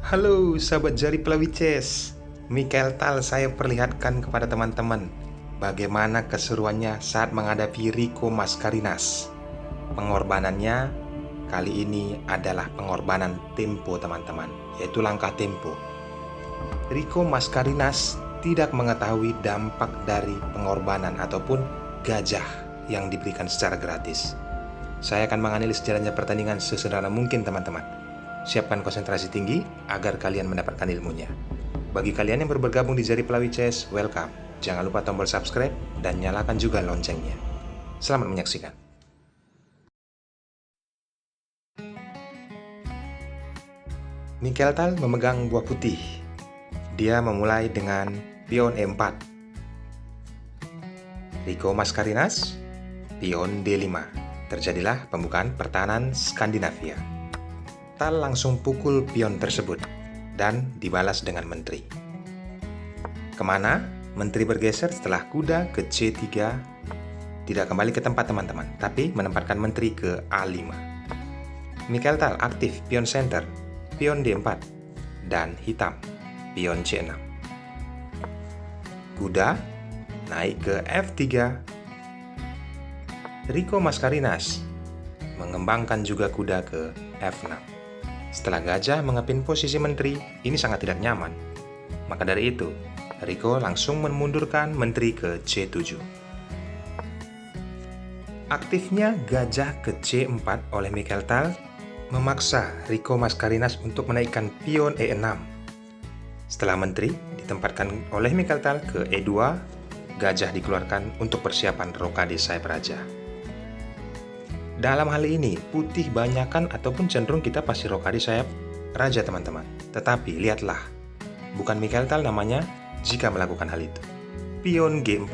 Halo sahabat jari pelawices, Mikael Tal saya perlihatkan kepada teman-teman bagaimana keseruannya saat menghadapi Rico Mascarinas. Pengorbanannya kali ini adalah pengorbanan tempo teman-teman, yaitu langkah tempo. Rico Mascarinas tidak mengetahui dampak dari pengorbanan ataupun gajah yang diberikan secara gratis. Saya akan menganalisis jalannya pertandingan sesederhana mungkin teman-teman. Siapkan konsentrasi tinggi agar kalian mendapatkan ilmunya. Bagi kalian yang baru bergabung di Jari Pelawices, welcome. Jangan lupa tombol subscribe dan nyalakan juga loncengnya. Selamat menyaksikan. Mikael Tal memegang buah putih. Dia memulai dengan pion E4. Rico Mascarinas, pion D5. Terjadilah pembukaan pertahanan Skandinavia. Tal langsung pukul pion tersebut dan dibalas dengan menteri. Kemana? Menteri bergeser setelah kuda ke C3, tidak kembali ke tempat teman-teman, tapi menempatkan menteri ke A5. Mikael Tal aktif pion center, pion D4, dan hitam, pion C6. Kuda naik ke F3. Rico Mascarinas mengembangkan juga kuda ke F6. Setelah gajah mengepin posisi menteri, ini sangat tidak nyaman. Maka dari itu, Rico langsung memundurkan menteri ke C7. Aktifnya gajah ke C4 oleh Mikael Tal memaksa Rico Mascarinas untuk menaikkan pion E6. Setelah menteri ditempatkan oleh Mikael Tal ke E2, gajah dikeluarkan untuk persiapan rokade sayap raja. Dalam hal ini, putih banyakan ataupun cenderung kita pasti rokade sayap raja teman-teman. Tetapi lihatlah, bukan Mikael Tal namanya jika melakukan hal itu. Pion G4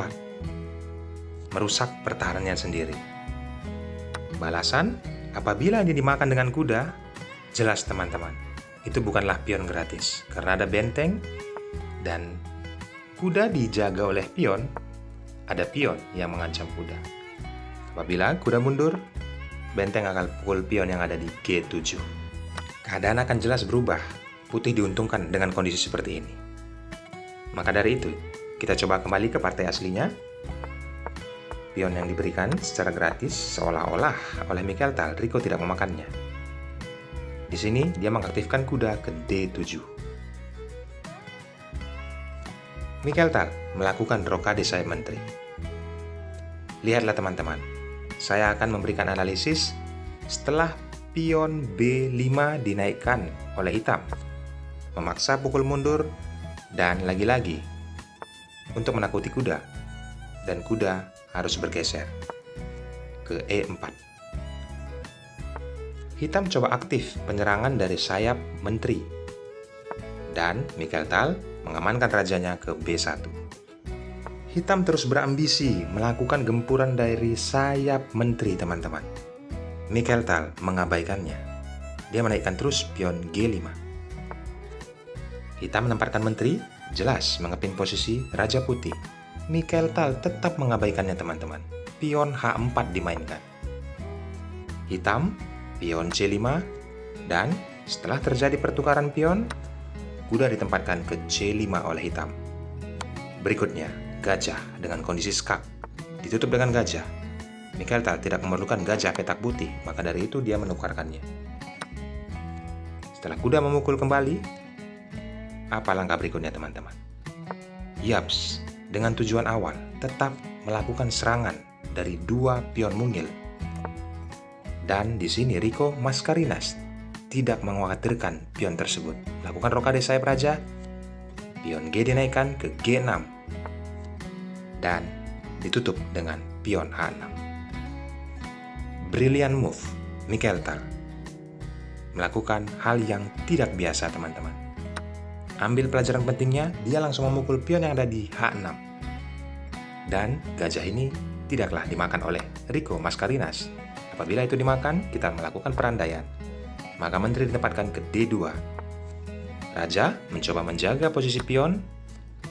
merusak pertahanannya sendiri. Balasan, apabila ini dimakan dengan kuda, jelas teman-teman, itu bukanlah pion gratis. Karena ada benteng dan kuda dijaga oleh pion, ada pion yang mengancam kuda. Apabila kuda mundur, benteng akan pukul pion yang ada di G7. Keadaan akan jelas berubah. Putih diuntungkan dengan kondisi seperti ini. Maka dari itu, kita coba kembali ke partai aslinya. Pion yang diberikan secara gratis seolah-olah oleh Mikael Tal, Rico tidak memakannya. Di sini dia mengaktifkan kuda ke D7. Mikael Tal melakukan rokade sayap menteri. Lihatlah teman-teman, saya akan memberikan analisis setelah pion B5 dinaikkan oleh hitam, memaksa pukul mundur, dan lagi-lagi untuk menakuti kuda, dan kuda harus bergeser ke E4. Hitam coba aktif penyerangan dari sayap menteri, dan Mikael Tal mengamankan rajanya ke B1. Hitam terus berambisi melakukan gempuran dari sayap menteri teman-teman. Mikael Tal mengabaikannya. Dia menaikkan terus pion G5. Hitam menempatkan menteri, jelas mengepin posisi Raja Putih. Mikael Tal tetap mengabaikannya teman-teman. Pion H4 dimainkan. Hitam, pion C5, dan setelah terjadi pertukaran pion, kuda ditempatkan ke C5 oleh hitam. Berikutnya, gajah dengan kondisi skak ditutup dengan gajah. Mikael Tal tidak memerlukan gajah petak putih, maka dari itu dia menukarkannya. Setelah kuda memukul kembali, apa langkah berikutnya teman-teman? Yaps, dengan tujuan awal tetap melakukan serangan dari dua pion mungil. Dan di sini Rico Mascarinas tidak mengkhawatirkan pion tersebut. Lakukan rokade sayap raja, pion G dinaikkan ke G6 dan ditutup dengan pion H6. Brilliant move Mikael Tal melakukan hal yang tidak biasa teman-teman. Ambil pelajaran pentingnya, dia langsung memukul pion yang ada di H6. Dan gajah ini tidaklah dimakan oleh Rico Mascarinas. Apabila itu dimakan, kita melakukan perandaian. Maka menteri ditempatkan ke D2. Raja mencoba menjaga posisi pion,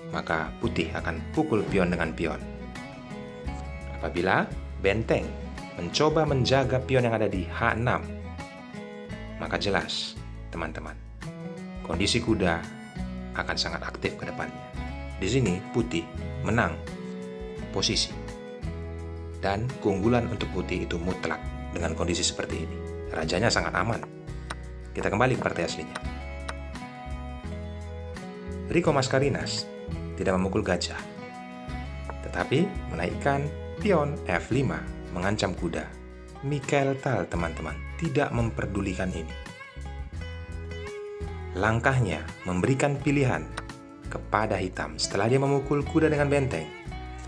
maka putih akan pukul pion dengan pion. Apabila benteng mencoba menjaga pion yang ada di H6, maka jelas, teman-teman, kondisi kuda akan sangat aktif ke depannya. Di sini putih menang posisi. Dan keunggulan untuk putih itu mutlak dengan kondisi seperti ini. Rajanya sangat aman. Kita kembali ke partai aslinya. Rico Mascarinas tidak memukul gajah, tetapi menaikkan pion F5 mengancam kuda. Mikhail Tal, teman-teman, tidak memperdulikan ini. Langkahnya memberikan pilihan kepada hitam setelah dia memukul kuda dengan benteng.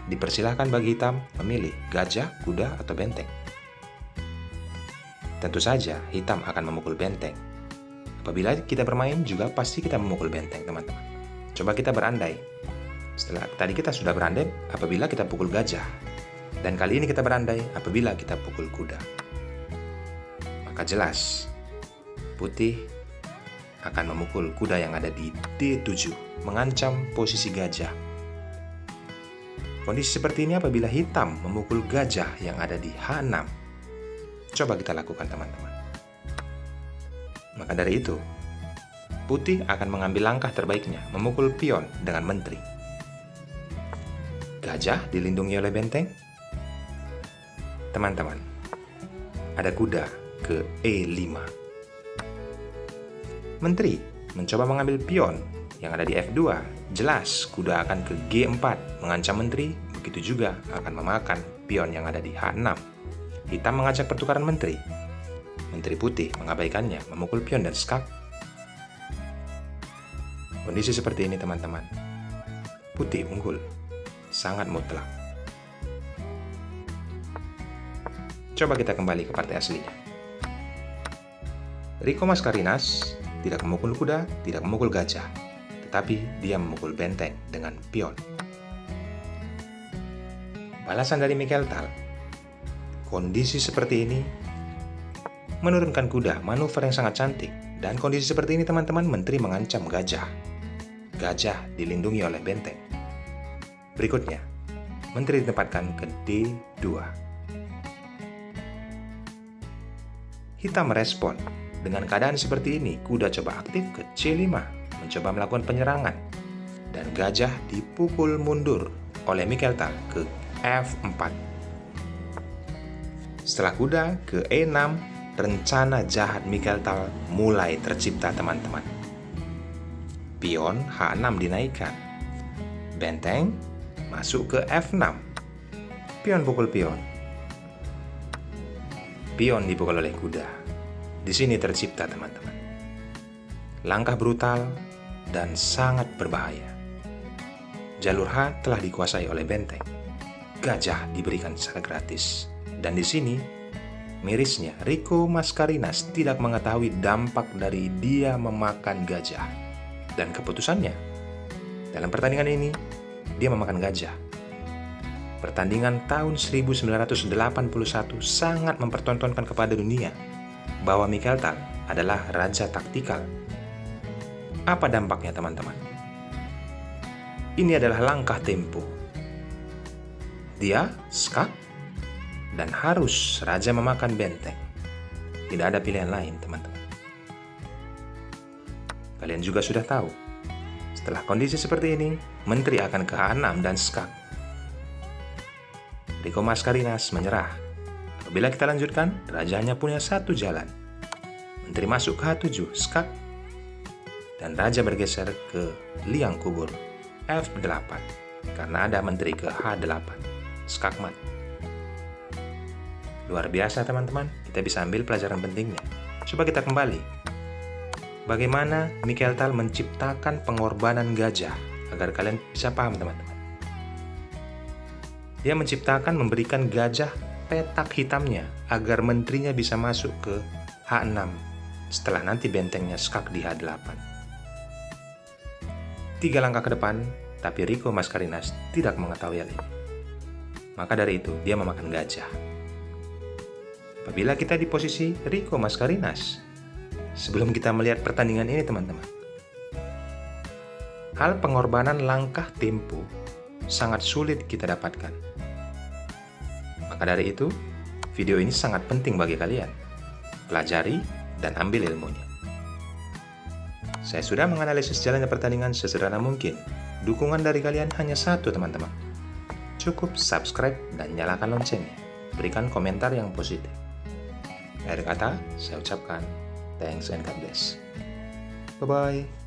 Dipersilahkan bagi hitam memilih gajah, kuda, atau benteng. Tentu saja hitam akan memukul benteng. Apabila kita bermain juga pasti kita memukul benteng, teman-teman. Coba kita berandai. Setelah tadi kita sudah berandai apabila kita pukul gajah. Dan kali ini kita berandai apabila kita pukul kuda. Maka jelas, putih akan memukul kuda yang ada di D7, mengancam posisi gajah. Kondisi seperti ini apabila hitam memukul gajah yang ada di H6. Coba kita lakukan, teman-teman. Maka dari itu, putih akan mengambil langkah terbaiknya, memukul pion dengan menteri. Gajah dilindungi oleh benteng. Teman-teman, ada kuda ke E5. Menteri mencoba mengambil pion yang ada di F2. Jelas kuda akan ke G4 mengancam menteri, begitu juga akan memakan pion yang ada di H6. Hitam mengajak pertukaran menteri. Menteri putih mengabaikannya, memukul pion dan skak. Kondisi seperti ini, teman-teman, putih unggul, sangat mutlak. Coba kita kembali ke partai aslinya. Rico Mascarinas tidak memukul kuda, tidak memukul gajah, tetapi dia memukul benteng dengan pion. Balasan dari Mikhail Tal, kondisi seperti ini menurunkan kuda, manuver yang sangat cantik. Dan kondisi seperti ini, teman-teman, menteri mengancam gajah. Gajah dilindungi oleh benteng. Berikutnya, menteri ditempatkan ke D2. Hitam merespon. Dengan keadaan seperti ini, kuda coba aktif ke C5, mencoba melakukan penyerangan. Dan gajah dipukul mundur oleh Mikhail Tal ke F4. Setelah kuda ke E6, rencana jahat Mikhail Tal mulai tercipta, teman-teman. Pion H6 dinaikkan. Benteng masuk ke F6. Pion pukul pion. Pion dipukul oleh kuda. Di sini tercipta, teman-teman, langkah brutal dan sangat berbahaya. Jalur H telah dikuasai oleh benteng. Gajah diberikan secara gratis. Dan di sini, mirisnya, Rico Mascarinas tidak mengetahui dampak dari dia memakan gajah. Dan keputusannya, dalam pertandingan ini, dia memakan gajah. Pertandingan tahun 1981 sangat mempertontonkan kepada dunia bahwa Mikhail Tal adalah raja taktikal. Apa dampaknya, teman-teman? Ini adalah langkah tempo. Dia skak dan harus raja memakan benteng. Tidak ada pilihan lain, teman-teman. Kalian juga sudah tahu, setelah kondisi seperti ini, menteri akan ke H6 dan skak. Rico Mascarinas menyerah. Apabila kita lanjutkan, raja hanya punya satu jalan. Menteri masuk ke H7, skak. Dan raja bergeser ke liang kubur, F8. Karena ada menteri ke H8, skakmat. Luar biasa, teman-teman. Kita bisa ambil pelajaran pentingnya. Coba kita kembali. Bagaimana Mikhail Tal menciptakan pengorbanan gajah, agar kalian bisa paham, teman-teman. Dia menciptakan, memberikan gajah petak hitamnya agar menterinya bisa masuk ke H6 setelah nanti bentengnya skak di H8. 3 langkah ke depan, tapi Rico Mascarinas tidak mengetahui hal ini. Maka dari itu, dia memakan gajah. Apabila kita di posisi Rico Mascarinas, sebelum kita melihat pertandingan ini, teman-teman, hal pengorbanan langkah tempo sangat sulit kita dapatkan. Maka dari itu, Video ini sangat penting bagi kalian. Pelajari dan ambil ilmunya. Saya sudah menganalisis jalannya pertandingan sesederhana mungkin. Dukungan dari kalian hanya satu, teman-teman. Cukup subscribe dan nyalakan loncengnya. Berikan komentar yang positif. Akhir kata, saya ucapkan thanks and God bless. Bye-bye.